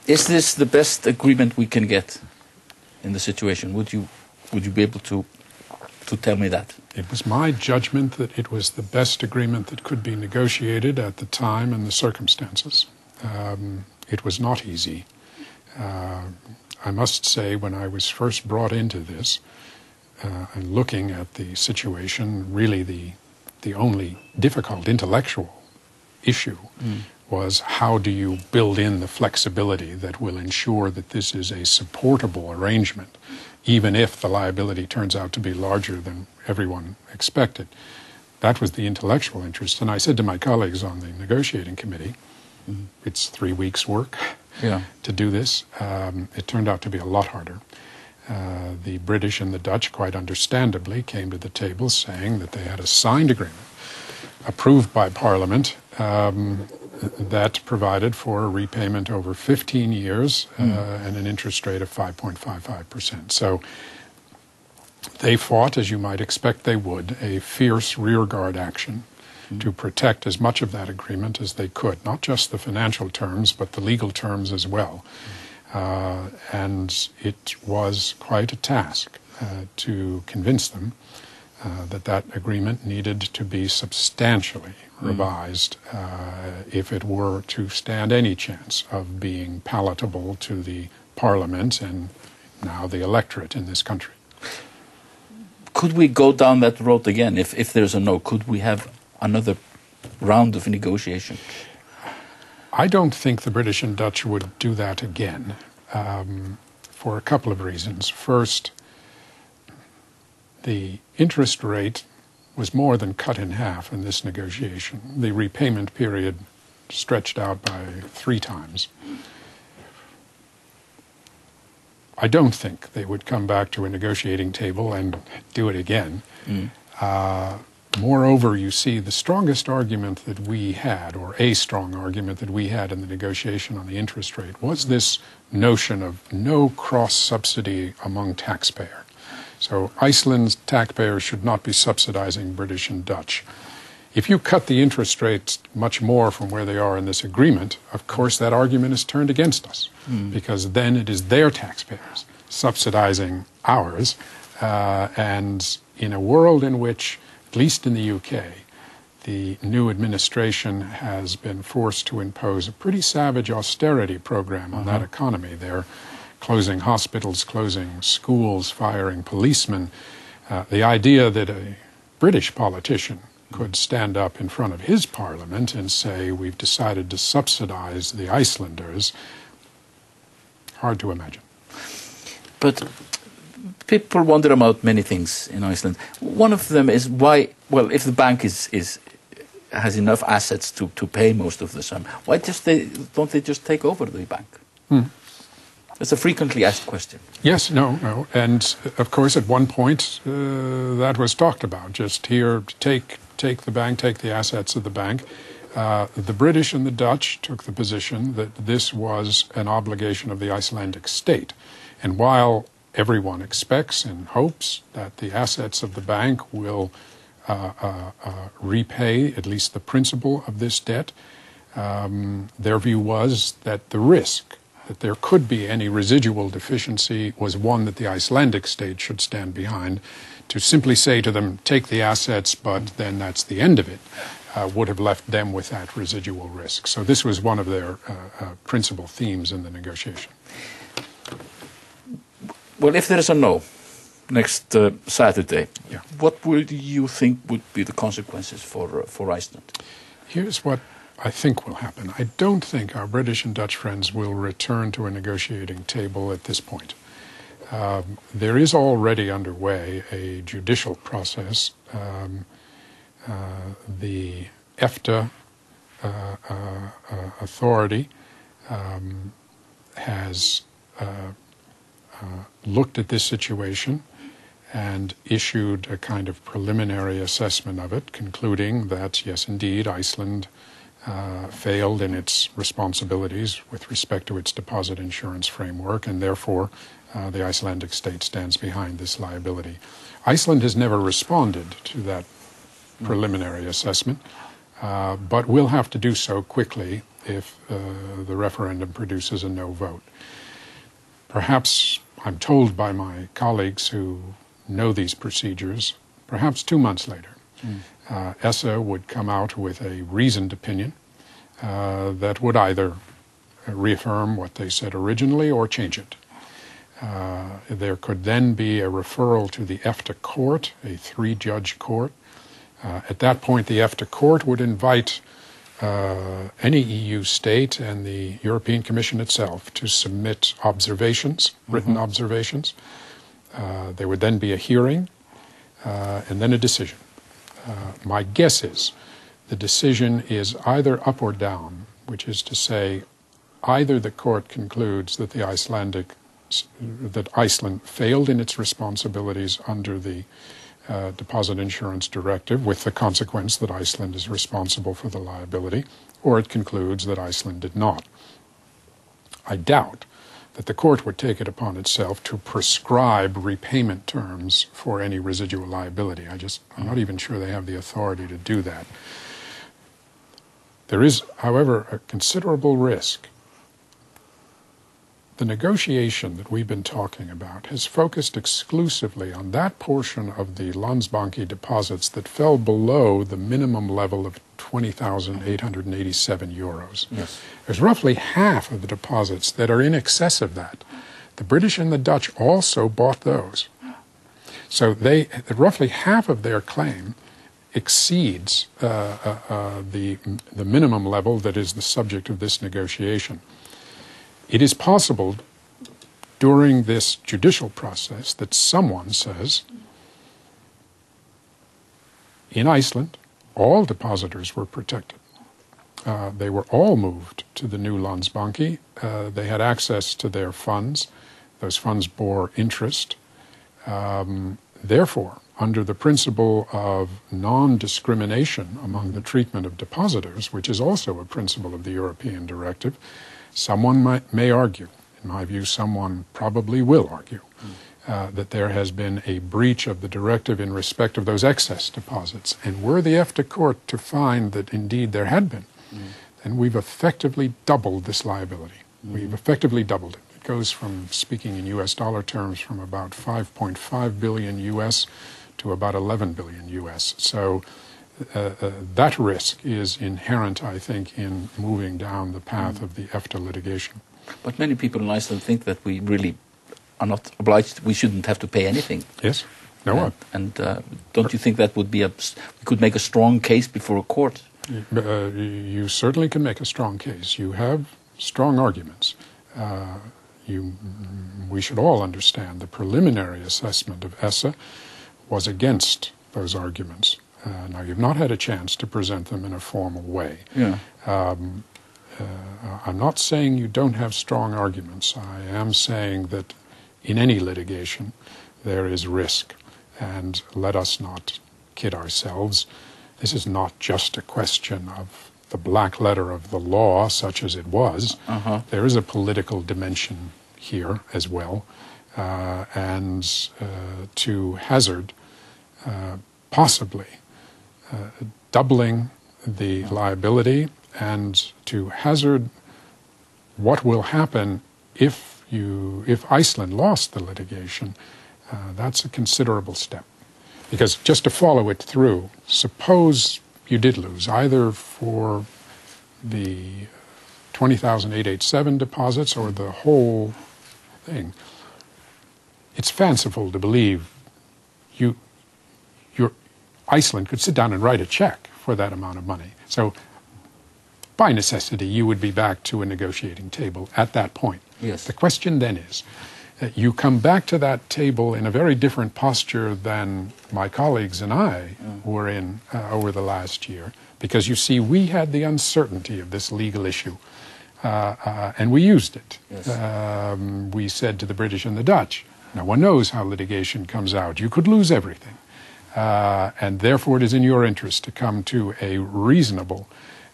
Is this the best agreement we can get in the situation? Would you be able to tell me that? It was my judgment that it was the best agreement that could be negotiated at the time and the circumstances. It was not easy. I must say, when I was first brought into this, and looking at the situation, really the only difficult intellectual issue was how do you build in the flexibility that will ensure that this is a supportable arrangement, even if the liability turns out to be larger than everyone expected. That was the intellectual interest. And I said to my colleagues on the negotiating committee, it's 3 weeks' work to do this. It turned out to be a lot harder. The British and the Dutch, quite understandably, came to the table saying that they had a signed agreement approved by Parliament that provided for a repayment over 15 years and an interest rate of 5.55%. So they fought, as you might expect they would, a fierce rearguard action to protect as much of that agreement as they could, not just the financial terms, but the legal terms as well. And it was quite a task to convince them that agreement needed to be substantially revised if it were to stand any chance of being palatable to the Parliament and now the electorate in this country. Could we go down that road again if there's a no? Could we have another round of negotiation? I don't think the British and Dutch would do that again for a couple of reasons. First, the interest rate was more than cut in half in this negotiation. The repayment period stretched out by 3 times. I don't think they would come back to a negotiating table and do it again. Moreover, you see, the strongest argument that we had, or a strong argument that we had in the negotiation on the interest rate, was this notion of no cross-subsidy among taxpayers. So Iceland's taxpayers should not be subsidizing British and Dutch. If you cut the interest rates much more from where they are in this agreement, of course that argument is turned against us, because then it is their taxpayers subsidizing ours. And in a world in which, at least in the UK, the new administration has been forced to impose a pretty savage austerity program on that economy. They're closing hospitals, closing schools, firing policemen. The idea that a British politician could stand up in front of his parliament and say, we've decided to subsidize the Icelanders, hard to imagine. But people wonder about many things in Iceland. One of them is why, well, if the bank has enough assets to pay most of the sum, why don't they just take over the bank? It's a frequently asked question. Yes, no. And, of course, at one point that was talked about. Just here, take the bank, take the assets of the bank. The British and the Dutch took the position that this was an obligation of the Icelandic state. And while everyone expects and hopes that the assets of the bank will repay at least the principal of this debt, their view was that the risk that there could be any residual deficiency was one that the Icelandic state should stand behind. To simply say to them, take the assets, but then that's the end of it, would have left them with that residual risk. So this was one of their principal themes in the negotiation. Well, if there is a no next Saturday, what would you think would be the consequences for Iceland? Here's what I think will happen. I don't think our British and Dutch friends will return to a negotiating table at this point. There is already underway a judicial process. The EFTA authority has looked at this situation and issued a kind of preliminary assessment of it, concluding that, yes, indeed, Iceland failed in its responsibilities with respect to its deposit insurance framework, and therefore the Icelandic state stands behind this liability. Iceland has never responded to that preliminary assessment, but will have to do so quickly if the referendum produces a no vote. Perhaps, I'm told by my colleagues who know these procedures, perhaps 2 months later, ESSA would come out with a reasoned opinion that would either reaffirm what they said originally or change it. There could then be a referral to the EFTA court, a 3-judge court. At that point, the EFTA court would invite any EU state and the European Commission itself to submit observations, written observations. There would then be a hearing and then a decision. My guess is the decision is either up or down, which is to say either the court concludes that that Iceland failed in its responsibilities under the Deposit Insurance Directive, with the consequence that Iceland is responsible for the liability, or it concludes that Iceland did not. I doubt that the court would take it upon itself to prescribe repayment terms for any residual liability. I'm not even sure they have the authority to do that. There is, however, a considerable risk. The negotiation that we've been talking about has focused exclusively on that portion of the Landsbanki deposits that fell below the minimum level of 20,887 euros. Yes. There's roughly half of the deposits that are in excess of that. The British and the Dutch also bought those. So roughly half of their claim exceeds the minimum level that is the subject of this negotiation. It is possible during this judicial process that someone says, in Iceland, all depositors were protected. They were all moved to the new Landsbanki. They had access to their funds. Those funds bore interest. Therefore, under the principle of non-discrimination among the treatment of depositors, which is also a principle of the European Directive, someone may argue, in my view, someone probably will argue, that there has been a breach of the directive in respect of those excess deposits. And were the EFTA court to find that indeed there had been, then we've effectively doubled this liability. We've effectively doubled it. It goes from, speaking in US dollar terms, from about 5.5 billion US to about 11 billion US. So that risk is inherent, I think, in moving down the path of the EFTA litigation. But many people in Iceland think that we really are not obliged, we shouldn't have to pay anything. Yes. No. Don't you think that would be we could make a strong case before a court? You certainly can make a strong case. You have strong arguments. We should all understand the preliminary assessment of ESSA was against those arguments. Now, you've not had a chance to present them in a formal way. Yeah. I'm not saying you don't have strong arguments. I am saying that in any litigation there is risk. And let us not kid ourselves. This is not just a question of the black letter of the law, such as it was. There is a political dimension here as well. And to hazard possibly doubling the liability and to hazard what will happen if Iceland lost the litigation, that's a considerable step. Because just to follow it through, suppose you did lose either for the 20,887 deposits or the whole thing. It's fanciful to believe Iceland could sit down and write a check for that amount of money. So by necessity, you would be back to a negotiating table at that point. Yes. The question then is, you come back to that table in a very different posture than my colleagues and I were in over the last year, because you see, we had the uncertainty of this legal issue, and we used it. Yes. We said to the British and the Dutch, no one knows how litigation comes out. You could lose everything. And therefore it is in your interest to come to a reasonable,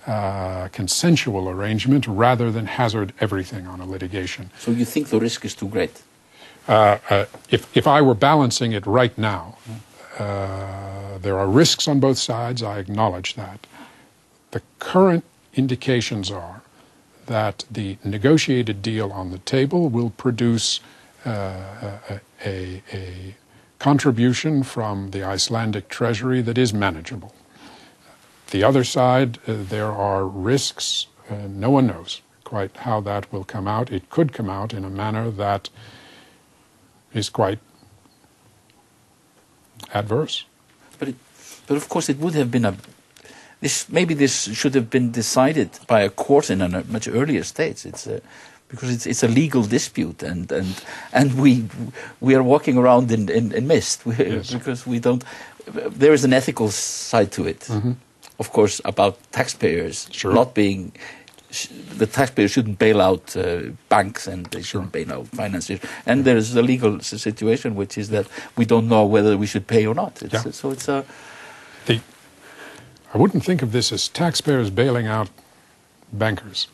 consensual arrangement rather than hazard everything on a litigation. So you think the risk is too great? If I were balancing it right now, there are risks on both sides. I acknowledge that. The current indications are that the negotiated deal on the table will produce a contribution from the Icelandic treasury that is manageable. The other side, there are risks. No one knows quite how that will come out. It could come out in a manner that is quite adverse. But of course, it would have been maybe this should have been decided by a court in a much earlier stage. Because it's a legal dispute, and we are walking around in mist Yes. because we don't. There is an ethical side to it, of course, about taxpayers Sure. not being. The taxpayers shouldn't bail out banks, and they shouldn't bail out financiers. And there is a legal situation, which is that we don't know whether we should pay or not. So it's a. I wouldn't think of this as taxpayers bailing out bankers.